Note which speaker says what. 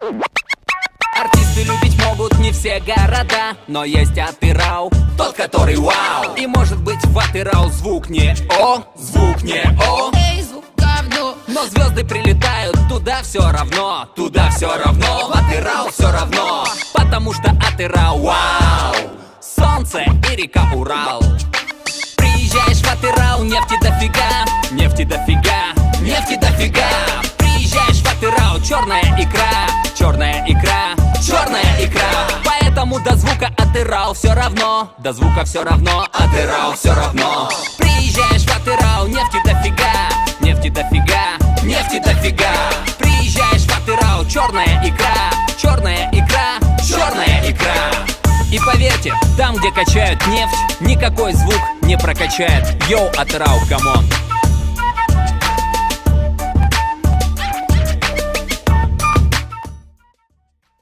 Speaker 1: Артисты любить могут не все города, но есть Атырау, тот, который вау. И может быть в Атырау звук не о, звук не о.
Speaker 2: Эй, звук говно.
Speaker 1: Но звезды прилетают туда все равно, туда все равно. В Атырау все равно, потому что Атырау вау. Солнце и река Урал. Приезжаешь в Атырау, нефти дофига, нефти дофига, нефти дофига. Приезжаешь в Атырау, черная икра, черная икра, черная икра. Поэтому до звука Атырау все равно, до звука все равно, Атырау все равно. Приезжаешь в Атырау, нефти дофига, нефти дофига, нефти дофига. Приезжаешь в Атырау, черная икра, черная икра, черная икра. И поверьте, там, где качают нефть, никакой звук не прокачает. Йоу, Атырау, камон.